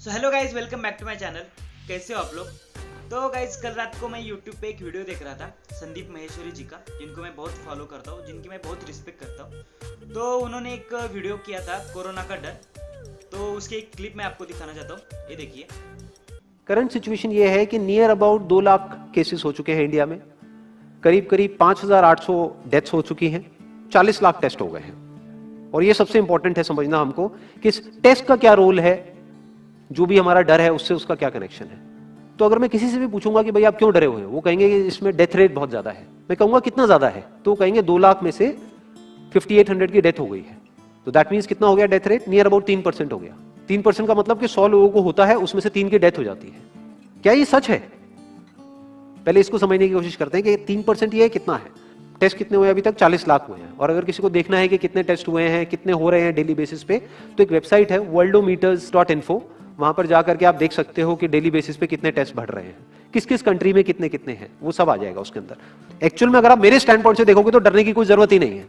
So hello guys, welcome back to my channel. कैसे हो आप लोग? तो गाइज कल रात को मैं यूट्यूब पे एक वीडियो देख रहा था संदीप महेश्वरी जी का, जिनको मैं बहुत फॉलो करता हूँ, जिनकी मैं बहुत रिस्पेक्ट करता हूँ। तो उन्होंने एक वीडियो किया था कोरोना का डर, तो उसकी एक क्लिप मैं आपको दिखाना चाहता हूँ। ये देखिए। करंट सिचुएशन ये है कि नियर अबाउट 2 लाख केसेस हो चुके हैं इंडिया में, करीब करीब 5,800 डेथ्स हो चुकी हैं, 40 लाख टेस्ट हो गए हैं। और ये सबसे इंपॉर्टेंट है समझना हमको कि इस टेस्ट का क्या रोल है, जो भी हमारा डर है उससे उसका क्या कनेक्शन है। तो अगर मैं किसी से भी पूछूंगा कि भाई आप क्यों डरे हुए हो, वो कहेंगे कि इसमें डेथ रेट बहुत ज्यादा है। मैं कहूंगा कितना ज्यादा है, तो वो कहेंगे 2 लाख में से 5800 की डेथ हो गई है। तो दैट मीन्स कितना हो गया डेथ रेट? नियर अबाउट 3% हो गया। 3% का मतलब कि 100 लोगों को होता है, उसमें से 3 की डेथ हो जाती है। क्या ये सच है? पहले इसको समझने की कोशिश करते हैं कि 3% ये कितना है। टेस्ट कितने हुए? अभी तक 40 लाख हुए हैं। और अगर किसी को देखना है कि कितने टेस्ट हुए हैं, कितने हो रहे हैं डेली बेसिस पे, तो एक वेबसाइट है worldometers.info, वहां पर जाकर के आप देख सकते हो कि डेली बेसिस पे कितने टेस्ट बढ़ रहे हैं, किस किस कंट्री में कितने कितने हैं, वो सब आ जाएगा उसके अंदर। एक्चुअल में अगर आप मेरे स्टैंड पॉइंट से देखोगे तो डरने की कोई जरूरत ही नहीं है,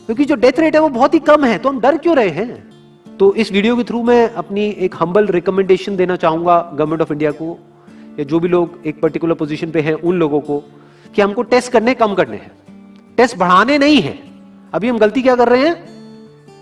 क्योंकि जो डेथ रेट है वो बहुत ही कम है, तो हम डर क्यों रहे हैं? तो इस वीडियो के थ्रू मैं अपनी एक हम्बल रिकमेंडेशन देना चाहूंगा गवर्नमेंट ऑफ इंडिया को, या जो भी लोग एक पर्टिकुलर पोजीशन पे हैं उन लोगों को, कि हमको टेस्ट कम करने हैं, टेस्ट बढ़ाने नहीं है। अभी हम गलती क्या कर रहे हैं?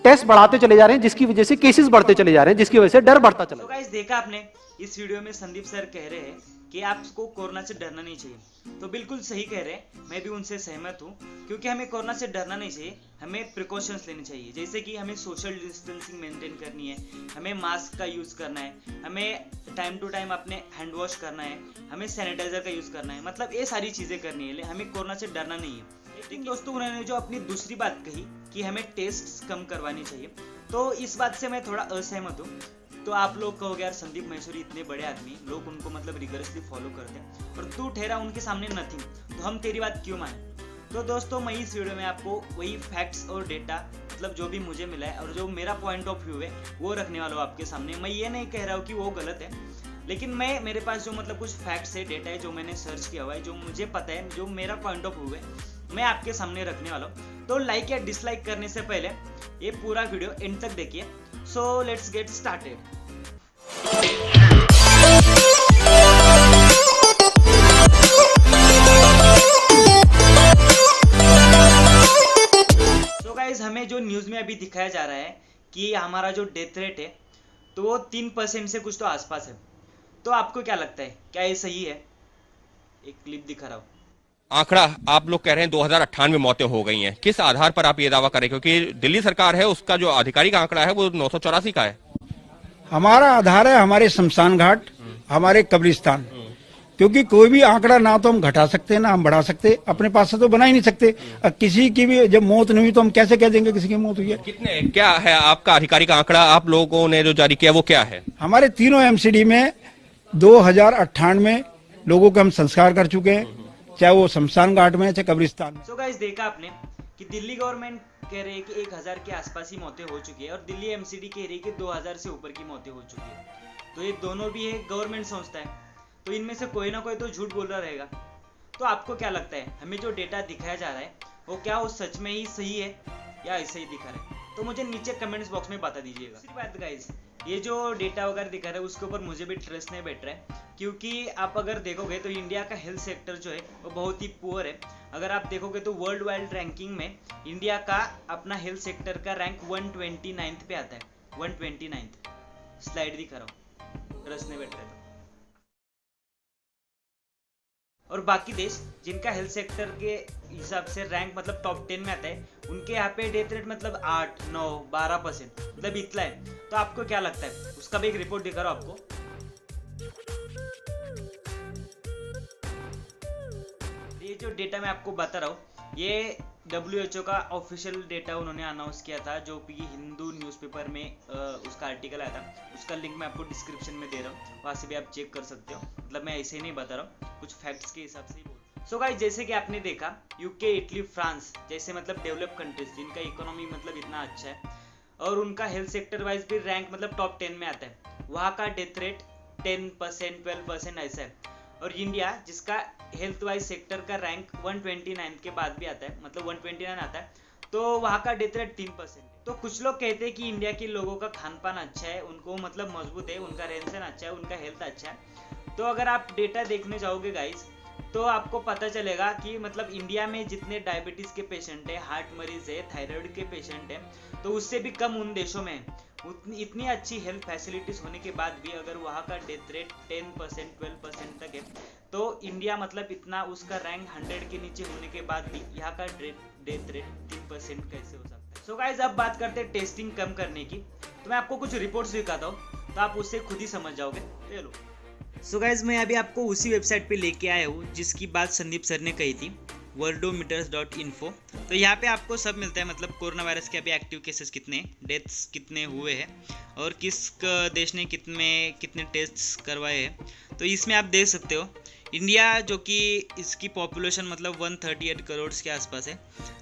टेस्ट बढ़ाते चले जा रहे हैं, जिसकी वजह से केसेस बढ़ते चले जा रहे हैं, जिसकी वजह से डर बढ़ता चला। तो गाइस देखा आपने, इस वीडियो में संदीप सर कह रहे हैं कि आपको कोरोना से डरना नहीं चाहिए। तो बिल्कुल सही कह रहे हैं, मैं भी उनसे सहमत हूँ, क्योंकि हमें कोरोना से डरना नहीं चाहिए, हमें प्रिकॉशंस लेने चाहिए। जैसे कि हमें सोशल डिस्टेंसिंग मेंटेन करनी है, हमें मास्क का यूज करना है, हमें टाइम टू टाइम अपने हैंड वॉश करना है, हमें सैनिटाइजर का यूज करना है, मतलब ये सारी चीजें करनी है। हमें कोरोना से डरना नहीं है। लेकिन दोस्तों, उन्होंने जो अपनी दूसरी बात कही कि हमें टेस्ट कम करवानी चाहिए, तो इस बात से मैं थोड़ा असहमत हूँ। तो आप लोग कहोगे यार संदीप महेश्वरी इतने बड़े आदमी, लोग उनको मतलब रिगरसली फॉलो करते हैं, और तू ठहरा उनके सामने नथिंग, तो हम तेरी बात क्यों माने? तो दोस्तों, मैं इस वीडियो में आपको वही फैक्ट्स और डेटा, मतलब जो भी मुझे मिला है और जो मेरा पॉइंट ऑफ व्यू है वो रखने वाला हूँ आपके सामने। मैं ये नहीं कह रहा हूँ कि वो गलत है, लेकिन मेरे पास जो मतलब कुछ फैक्ट्स है, डेटा है, जो मैंने सर्च किया हुआ है, जो मुझे पता है, जो मेरा पॉइंट ऑफ व्यू है, मैं आपके सामने रखने वाला हूँ। तो लाइक या डिसलाइक करने से पहले ये पूरा वीडियो एंड तक देखिए। So let's get started. तो गाइस, हमें जो न्यूज में अभी दिखाया जा रहा है कि हमारा जो डेथ रेट है तो वो 3% से कुछ तो आसपास है। तो आपको क्या लगता है, क्या ये सही है? एक क्लिप दिखा रहा हूँ। आंकड़ा आप लोग कह रहे हैं 2098 मौतें हो गई हैं, किस आधार पर आप ये दावा करें? क्योंकि दिल्ली सरकार है, उसका जो आधिकारिक आंकड़ा है वो 984 का है। हमारा आधार है हमारे शमशान घाट, हमारे कब्रिस्तान। क्योंकि कोई भी आंकड़ा ना तो हम घटा सकते ना हम बढ़ा सकते, अपने पास से तो बना ही नहीं सकते। किसी की भी जब मौत नहीं हुई तो हम कैसे कह देंगे किसी की मौत हुई है? कितने, क्या है आपका आधिकारिक आंकड़ा, आप लोगों ने जो जारी किया वो क्या है? हमारे तीनों एमसीडी में 2098 लोगों का हम संस्कार कर चुके हैं, चाहे वो शमशान घाट में चाहे कब्रिस्तान में। सो गाइस, देखा आपने कि दिल्ली गवर्नमेंट कह रहे हैं कि 1000 के आसपास ही मौतें हो चुकी है, और दिल्ली एमसीडी कह रही है कि 2000 से ऊपर की मौतें हो चुकी है। तो ये दोनों भी है गवर्नमेंट संस्था है, तो इनमें से कोई ना कोई तो झूठ बोल रहा रहेगा। तो आपको क्या लगता है, हमें जो डेटा दिखाया जा रहा है वो क्या वो सच में ही सही है या ऐसे ही दिखा रहा है? तो मुझे नीचे कमेंट्स बॉक्स में बता दीजिएगा। दूसरी बात गाइस, ये जो डेटा वगैरह दिखा रहा है उसके ऊपर मुझे भी ट्रस्ट नहीं बैठ रहा है, क्योंकि आप अगर देखोगे तो इंडिया का हेल्थ सेक्टर जो है वो बहुत ही पुअर है। अगर आप देखोगे तो वर्ल्ड वाइड रैंकिंग में इंडिया का अपना हेल्थ सेक्टर का रैंक 129 पे आता है। 129 स्लाइड दिखा रहा हूँ, ट्रस्ट नहीं बैठ रहा है। और बाकी देश जिनका हेल्थ सेक्टर के हिसाब से रैंक मतलब टॉप 10 में आता है, उनके यहाँ पे डेथ रेट मतलब 8, 9, 12%, मतलब इतना है। तो आपको क्या लगता है? उसका भी एक रिपोर्ट दिखा रहा हूँ आपको। ये जो डेटा मैं आपको बता रहा हूँ, ये WHO का ऑफिशियल डेटा उन्होंने अनाउंस किया था, जो कि हिंदू न्यूज़पेपर में उसका आर्टिकल आया था। उसका लिंक मैं आपको डिस्क्रिप्शन में दे रहा हूँ, वहाँ से भी आप चेक कर सकते हो। मतलब मैं ऐसे ही नहीं बता रहा हूँ, कुछ फैक्ट्स के हिसाब से ही बोल। सो गाइस, जैसे कि आपने देखा, यूके, इटली, फ्रांस जैसे मतलब डेवलप कंट्रीज जिनका इकोनॉमी मतलब इतना अच्छा है और उनका हेल्थ सेक्टर वाइज भी रैंक मतलब टॉप 10 में आता है, वहाँ का डेथ रेट 10%, 12% ऐसा है। और इंडिया जिसका हेल्थ वाइज सेक्टर का रैंक 129 के बाद भी आता है, मतलब 129 आता है, तो वहाँ का डेथ रेट 3%। तो कुछ लोग कहते हैं कि इंडिया के लोगों का खान पान अच्छा है, उनको मतलब मजबूत है, उनका रहन सहन अच्छा है, उनका हेल्थ अच्छा है। तो अगर आप डेटा देखने जाओगे गाइज, तो आपको पता चलेगा कि मतलब इंडिया में जितने डायबिटीज़ के पेशेंट है, हार्ट मरीज है, थायराइड के पेशेंट है, तो उससे भी कम उन देशों में है। इतनी अच्छी हेल्थ फैसिलिटीज़ होने के बाद भी अगर वहाँ का डेथ रेट 10% 12% तक है, तो इंडिया मतलब इतना उसका रैंक 100 के नीचे होने के बाद भी यहाँ का डेथ रेट 3% कैसे हो सकता है। सो गाइज, अब बात करते हैं टेस्टिंग कम करने की। तो मैं आपको कुछ रिपोर्ट्स दिखाता हूँ, तो आप उससे खुद ही समझ जाओगे। चलो सो गाइज, मैं अभी आपको उसी वेबसाइट पे लेके आया हूँ जिसकी बात संदीप सर ने कही थी, worldometers.info। तो यहाँ पे आपको सब मिलता है, मतलब कोरोना वायरस के अभी एक्टिव केसेस कितने, डेथ्स कितने हुए हैं और किस देश ने कितने टेस्ट्स करवाए हैं। तो इसमें आप देख सकते हो इंडिया, जो कि इसकी पॉपुलेशन मतलब 138 करोड़ के आसपास है,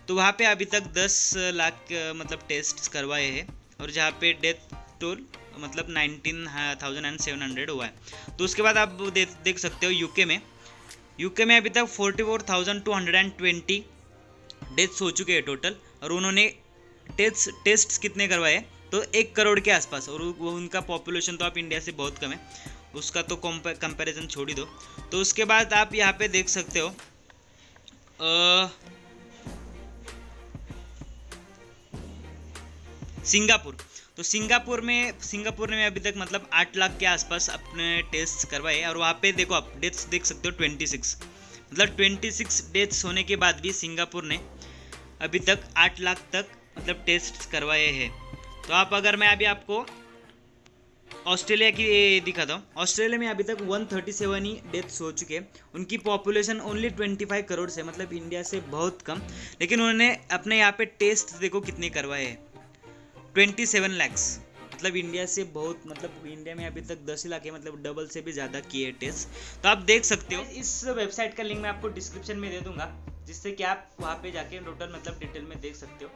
तो वहाँ पे अभी तक 10 लाख मतलब टेस्ट करवाए हैं, और जहाँ पे डेथ टोल मतलब 19,700 हुआ है। तो उसके बाद आप देख सकते हो यूके में अभी तक 44,220 डेथ्स हो चुके हैं टोटल, और उन्होंने टेस्ट कितने करवाए, तो 1 करोड़ के आसपास, और वो उनका पॉपुलेशन तो आप इंडिया से बहुत कम है, उसका तो कंपैरिजन छोड़ ही दो। तो उसके बाद आप यहाँ पे देख सकते हो सिंगापुर। तो सिंगापुर में अभी तक मतलब 8 लाख के आसपास अपने टेस्ट करवाए, और वहाँ पे देखो आप डेथ्स देख सकते हो 26, मतलब 26 डेथ्स होने के बाद भी सिंगापुर ने अभी तक 8 लाख तक मतलब टेस्ट करवाए हैं। तो अगर मैं अभी आपको ऑस्ट्रेलिया की दिखाता हूँ, ऑस्ट्रेलिया में अभी तक 137 ही डेथ्स हो चुके हैं। उनकी पॉपुलेशन ओनली 25 करोड़ से, मतलब इंडिया से बहुत कम, लेकिन उन्होंने अपने यहाँ पे टेस्ट देखो कितने करवाए हैं, 27 लैक्स, मतलब इंडिया से बहुत, मतलब इंडिया में अभी तक 10 लाख है, मतलब डबल से भी ज़्यादा किए टेस्ट। तो आप देख सकते हो, इस वेबसाइट का लिंक मैं आपको डिस्क्रिप्शन में दे दूंगा, जिससे कि आप वहाँ पे जाके टोटल मतलब डिटेल में देख सकते हो।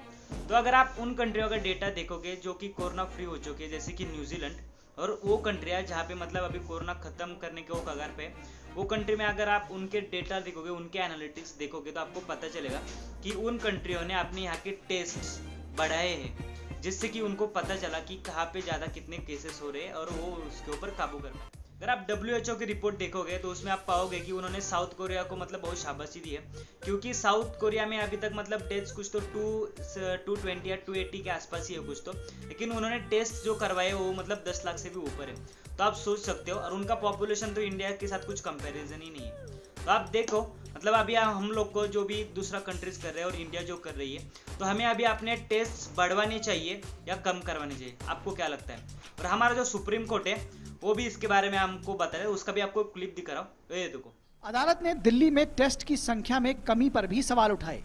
तो अगर आप उन कंट्रियों का डेटा देखोगे जो कि कोरोना फ्री हो चुके हैं, जैसे कि न्यूजीलैंड, और वो कंट्री है जहाँ पे मतलब अभी कोरोना खत्म करने के वो कगार पे, वो कंट्री में अगर आप उनके डेटा देखोगे, उनके एनालिटिक्स देखोगे, तो आपको पता चलेगा कि उन कंट्रियों ने अपने यहाँ के टेस्ट बढ़ाए हैं, जिससे कि उनको पता चला कि कहाँ पे ज़्यादा कितने केसेस हो रहे हैं और वो उसके ऊपर काबू कर पाए। अगर आप WHO की रिपोर्ट देखोगे तो उसमें आप पाओगे कि उन्होंने साउथ कोरिया को मतलब बहुत शाबाशी दी है, क्योंकि साउथ कोरिया में अभी तक मतलब डेथ्स कुछ तो 220 या 280 के आसपास ही है कुछ तो, लेकिन उन्होंने टेस्ट जो करवाए वो मतलब 10 लाख से भी ऊपर है। तो आप सोच सकते हो, और उनका पॉपुलेशन तो इंडिया के साथ कुछ कंपेरिजन ही नहीं है। तो आप देखो, मतलब अभी हम लोग को जो भी दूसरा कंट्रीज कर रहे हैं और इंडिया जो कर रही है, तो हमें अभी अपने टेस्ट बढ़वाने चाहिए या कम करवाने चाहिए, आपको क्या लगता है? और हमारा जो सुप्रीम कोर्ट है वो भी इसके बारे में हमको बता रहे हैं, उसका भी आपको क्लिप दिखा रहा हूँ, ये देखो। अदालत ने दिल्ली में टेस्ट की संख्या में कमी पर भी सवाल उठाए।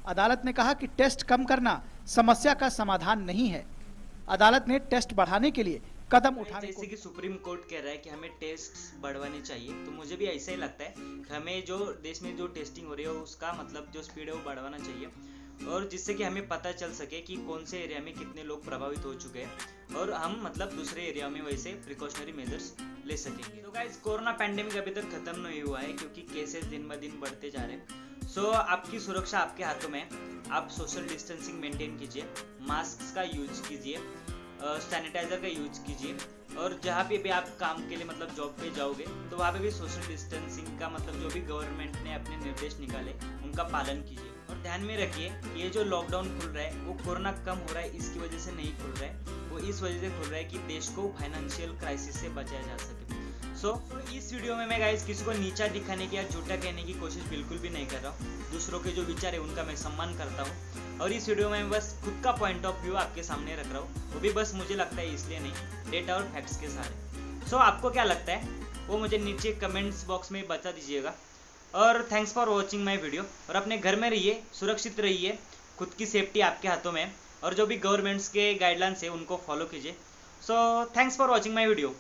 अदालत ने कहा कि टेस्ट कम करना समस्या का समाधान नहीं है। अदालत ने टेस्ट बढ़ाने के लिए कदम उठाने जैसे कि सुप्रीम कोर्ट कह रहा है कि हमें टेस्ट बढ़वाने चाहिए, तो मुझे भी ऐसा ही लगता है कि हमें जो देश में जो टेस्टिंग हो रही है उसका मतलब जो स्पीड है वो बढ़वाना चाहिए, और जिससे कि हमें पता चल सके कि कौन से एरिया में कितने लोग प्रभावित हो चुके हैं, और हम मतलब दूसरे एरिया में वैसे प्रिकॉशनरी मेजर्स ले सकेंगे। तो गाइस, कोरोना पैंडेमिक अभी तक खत्म नहीं हुआ है, क्योंकि केसेस दिन ब दिन बढ़ते जा रहे हैं। सो आपकी सुरक्षा आपके हाथों में। आप सोशल डिस्टेंसिंग मेंटेन कीजिए, मास्क का यूज कीजिए, सैनिटाइजर का यूज कीजिए, और जहाँ पे भी आप काम के लिए मतलब जॉब पे जाओगे तो वहाँ पे भी सोशल डिस्टेंसिंग का मतलब जो भी गवर्नमेंट ने अपने निर्देश निकाले उनका पालन कीजिए। और ध्यान में रखिए, ये जो लॉकडाउन खुल रहा है वो कोरोना कम हो रहा है इसकी वजह से नहीं खुल रहा है, वो इस वजह से खुल रहा है कि देश को फाइनेंशियल क्राइसिस से बचाया जा सके। सो इस वीडियो में मैं गाइस किसी को नीचा दिखाने की या झूठा कहने की कोशिश बिल्कुल भी नहीं कर रहा हूँ। दूसरों के जो विचार है उनका मैं सम्मान करता हूँ, और इस वीडियो में मैं बस खुद का पॉइंट ऑफ व्यू आपके सामने रख रहा हूँ, वो भी बस मुझे लगता है इसलिए नहीं, डेटा और फैक्ट्स के सहारे। सो आपको क्या लगता है वो मुझे नीचे कमेंट्स बॉक्स में बता दीजिएगा। और thanks for watching my video. और अपने घर में रहिए, सुरक्षित रहिए, खुद की सेफ्टी आपके हाथों में है, और जो भी गवर्नमेंट्स के गाइडलाइंस है उनको फॉलो कीजिए। So thanks for watching my video.